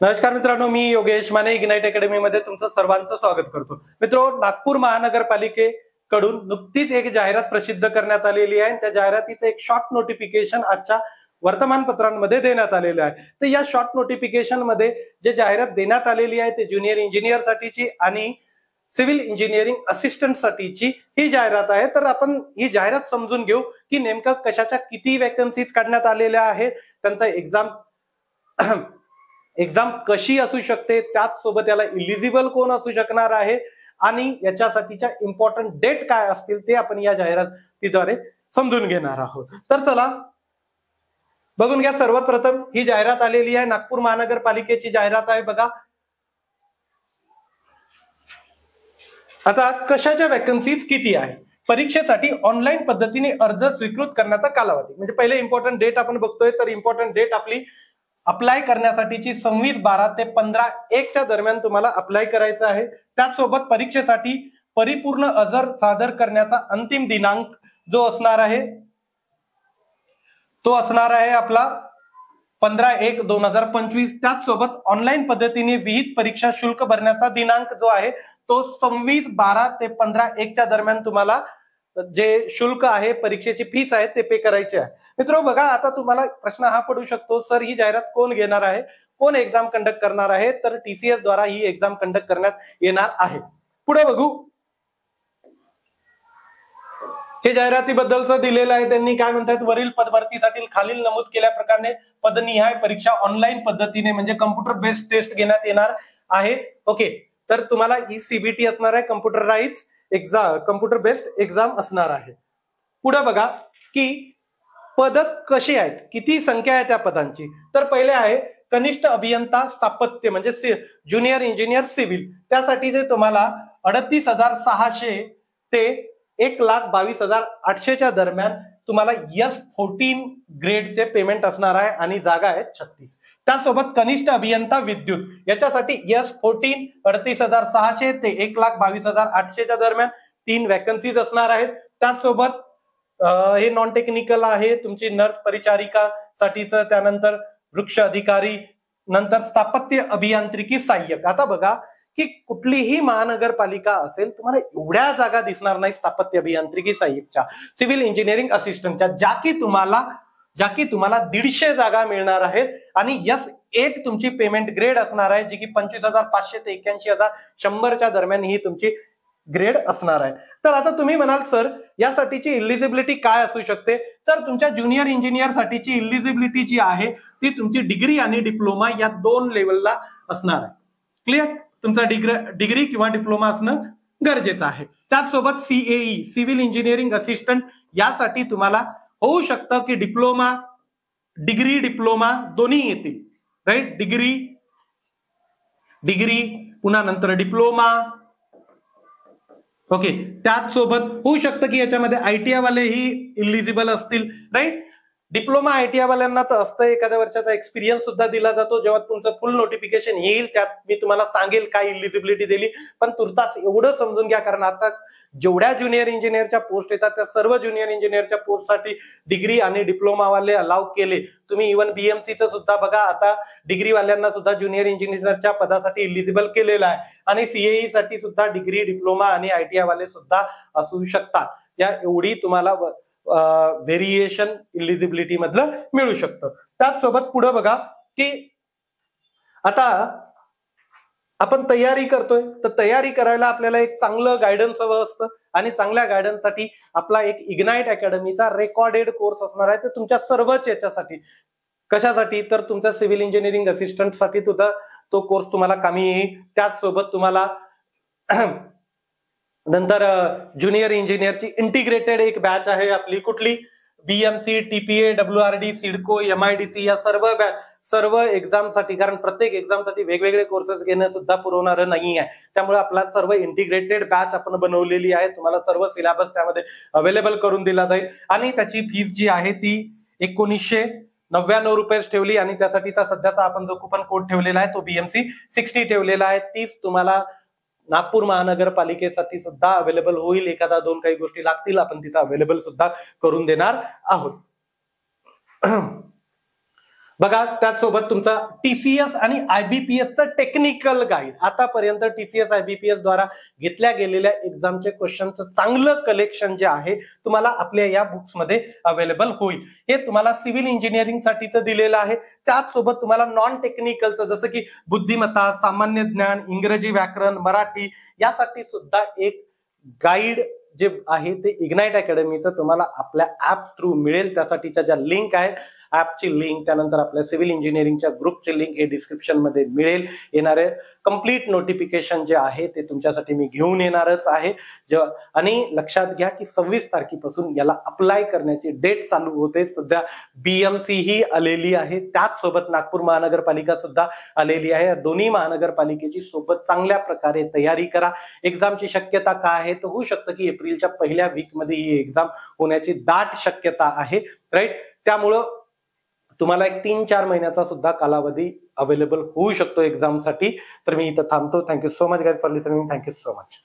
नमस्कार मित्रांनो, मी Yogesh Mane ignite academy मध्ये तुमचं सर्वांचं स्वागत करतो. मित्रांनो, नागपूर महानगरपालिकेकडून नुकतीच एक जाहिरात प्रसिद्ध करण्यात आलेली आहे. त्या जाहिरातीचं एक शॉर्ट नोटिफिकेशन आजच्या वर्तमानपत्रांमध्ये देण्यात आलेलं आहे. तर या शॉर्ट नोटिफिकेशन मध्ये जे जाहिरात देण्यात आलेली आहे ते ज्युनियर इंजिनियर साठीची आणि सिव्हिल इंजिनिअरिंग असिस्टंट साठीची ही जाहिरात आहे. तर आपण ही जाहिरात समजून घेऊ की नेमका कशाच्या किती वॅकन्सीज काढण्यात आलेल्या आहेत, त्यांचा एक्झाम कशी असू शकते, त्याच सोबत याला इलिजिबल कोण असू शकणार आहे आणि याच्यासाठीच्या इम्पॉर्टंट डेट काय असतील ते आपण या जाहिरातीद्वारे समजून घेणार आहोत. तर चला बघून घ्या. सर्वप्रथम ही जाहिरात आलेली आहे, नागपूर महानगरपालिकेची जाहिरात आहे. बघा आता कशाच्या वॅकन्सीज किती आहे. परीक्षेसाठी ऑनलाईन पद्धतीने अर्ज स्वीकृत करण्याचा कालावधी, म्हणजे पहिले इम्पॉर्टंट डेट आपण बघतोय. तर इम्पॉर्टंट डेट आपली अप्लाय करण्यासाठीची 26/12 ते 15/1 दरम्यान तुम्हाला अप्लाय करायचं आहे. त्याचसोबत परीक्षेसाठी परिपूर्ण अर्ज सादर करण्याचा अंतिम दिनांक जो असणार आहे तो असणार आहे आपला 15/1/2025. त्याचसोबत ऑनलाईन पद्धतीने विहित परीक्षा शुल्क भरण्याचा दिनांक जो आहे तो 26/12 ते 15/1 दरम्यान तुम्हाला जे शुल्क आहे, परीक्षेची फीस आहे ते पे करायचे आहे. मित्रांनो बघा, आता तुम्हाला प्रश्न हा पडू शकतो, सर ही जाहिरात कोण घेणार आहे, कोण एक्झाम कंडक्ट करणार आहे. तर TCS द्वारा ही एक्झाम कंडक्ट करण्यात येणार आहे. पुढे बघू, हे जाहिरातीबद्दलचं दिलेलं आहे. त्यांनी काय म्हणतात, वरील पदभरतीसाठी खालील नमूद केल्याप्रकारे पदनिहाय परीक्षा ऑनलाईन पद्धतीने म्हणजे कम्प्युटर बेस्ड टेस्ट घेण्यात येणार आहे. ओके, तर तुम्हाला ही CBT असणार आहे, computerise exam, computer based exam असणार आहे. पुढे बघा की पद कशी आहेत, किती संख्या आहे त्या पदांची. तर पहिले आहे कनिष्ठ अभियंता स्थापत्य म्हणजे ज्युनियर इंजिनियर सिव्हिल. त्यासाठी जे तुम्हाला 38,600 ते 1,22,800 दरम्यान तुम्हाला S14 ग्रेडचे पेमेंट असणार आहे आणि जागा आहेत 36. त्यासोबत कनिष्ठ अभियंता विद्युत याच्यासाठी S14 38,600 ते 1,22,800 दरम्यान 3 वॅकन्सीज असणार आहेत. त्याचसोबत हे नॉन टेक्निकल आहे, तुमची नर्स परिचारिका साठीच. त्यानंतर वृक्ष अधिकारी, नंतर स्थापत्य अभियांत्रिकी सहाय्यक. आता बघा की कुठलीही महानगरपालिका असेल तुम्हाला एवढ्या जागा दिसणार नाही स्थापत्य अभियांत्रिकी सहाय्यकच्या, सिव्हिल इंजिनिअरिंग असिस्टंटच्या, ज्या की तुम्हाला 150 जागा मिळणार आहेत आणि S8 तुमची पेमेंट ग्रेड असणार आहे, जी की 25,500 ते 81,100 दरम्यान ही तुमची ग्रेड असणार आहे. तर आता तुम्ही म्हणाल सर यासाठीची इलिजिबिलिटी काय असू शकते. तर तुमच्या ज्युनियर इंजिनियर साठीची इलिजिबिलिटी जी आहे ती तुमची डिग्री आणि डिप्लोमा या 2 लेवलला असणार आहे. क्लिअर, तुमचा डिग्री किंवा डिप्लोमा असणं गरजेचं आहे. त्याचसोबत CAE सिव्हिल इंजिनिअरिंग असिस्टंट यासाठी तुम्हाला होऊ शकतं की डिग्री डिप्लोमा दोन्ही येतील. राईट, डिग्री पुन्हा नंतर डिप्लोमा. ओके, त्याचसोबत होऊ शकतं की याच्यामध्ये ITI वालेही इलिजिबल असतील. राईट, डिप्लोमा ITI वाल्यांना तर असतं, एखाद्या वर्षाचा एक्सपिरियन्स सुद्धा दिला जातो. जेव्हा तुमचं फुल नोटिफिकेशन येईल त्यात मी तुम्हाला सांगेल काय इलिजिबिलिटी दिली. पण तुर्तास एवढं समजून घ्या, कारण आता जेवढ्या ज्युनियर इंजिनियरच्या पोस्ट येतात त्या सर्व ज्युनियर इंजिनियरच्या पोस्टसाठी डिग्री आणि डिप्लोमा वाले अलाउ केले. तुम्ही इव्हन BMCचं सुद्धा बघा, आता डिग्री वाल्यांना सुद्धा ज्युनियर इंजिनियरच्या पदासाठी इलिजिबल केलेलं आहे. आणि CAE साठी सुद्धा डिग्री, डिप्लोमा आणि ITI वाले सुद्धा असू शकतात. या एवढी तुम्हाला व्हेरिएशन इलिजिबिलिटी मधलं मिळू शकतं. त्याचसोबत पुढे बघा की आता आपण तयारी करतोय, तर तयारी करायला आपल्याला एक चांगलं गायडन्स हवं असतं आणि चांगल्या गायडन्ससाठी आपला एक इग्नाइट अकॅडमीचा रेकॉर्डेड कोर्स असणार आहे. तर तुमच्या सर्वच याच्यासाठी कशासाठी, तर तुमच्या सिव्हिल इंजिनिअरिंग असिस्टंट साठी सुद्धा तो कोर्स तुम्हाला कामी येईल. त्याचसोबत तुम्हाला नंतर ज्युनियर इंजिनियरची इंटिग्रेटेड एक बॅच आहे आपली, कुठली, BMC, TPA, WRD, CIDCO, MIDC या सर्व एक्झाम साठी, कारण प्रत्येक एक्झाम साठी वेगवेगळे कोर्सेस घेणं सुद्धा पुरवणारं नाही आहे. त्यामुळे आपला सर्व इंटिग्रेटेड बॅच आपण बनवलेली आहे. तुम्हाला सर्व सिलेबस त्यामध्ये अवेलेबल करून दिला जाईल आणि त्याची फीस जी आहे ती 1999 रुपये ठेवली आणि त्यासाठीचा सध्याचा आपण जो कुपन कोड ठेवलेला आहे तो BMC 60 ठेवलेला आहे. तीच तुम्हाला नागपूर महानगरपालिकेसाठी सुद्धा अवेलेबल होईल. एखादा 2 काही गोष्टी लागतील आपण तिथं अवेलेबल सुद्धा करून देणार आहोत. बघा, त्याचसोबत तुमचा टीसीएस आणि आयबीपीएसचं टेक्निकल गाईड. आतापर्यंत टीसीएस आयबीपीएस द्वारा घेतल्या गेलेल्या एक्झामचे क्वेश्चनचं चांगलं कलेक्शन जे आहे तुम्हाला आपल्या या बुक्समध्ये अवेलेबल होईल. हे तुम्हाला सिव्हिल इंजिनिअरिंग साठीचं दिलेलं आहे. त्याचसोबत तुम्हाला नॉन टेक्निकलचं जसं की बुद्धिमत्ता, सामान्य ज्ञान, इंग्रजी व्याकरण, मराठी यासाठी सुद्धा एक गाईड जे आहे ते इग्नाइट अकॅडमीचं तुम्हाला आपल्या ऍप थ्रू मिळेल. त्यासाठीच्या ज्या लिंक आहे, ऍपची लिंक, त्यानंतर आपल्या सिव्हिल इंजिनिअरिंगच्या ग्रुपची लिंक हे डिस्क्रिप्शन मध्ये मिळेल. येणारे कंप्लीट नोटिफिकेशन जे आहे ते तुमच्यासाठी मी घेऊन येणारच आहे. आणि लक्षात घ्या की 26 तारखेपासून याला अप्लाय करण्याची डेट चालू होते. सध्या बीएमसी ही आलेली आहे, त्याचसोबत नागपूर महानगरपालिका सुद्धा आलेली आहे. दोन्ही महानगरपालिकेची सोबत चांगल्या प्रकारे तयारी करा. एक्झामची शक्यता काय आहे, तर होऊ शकतं की एप्रिलच्या पहिल्या वीकमध्ये ही एक्झाम होण्याची दाट शक्यता आहे. राईट, त्यामुळं तुम्हाला एक 3-4 महिन्याचा सुद्धा कालावधी अवेलेबल होऊ शकतो एक्झामसाठी. तर मी इथं थांबतो. Thank you so much guys for listening. Thank you so much.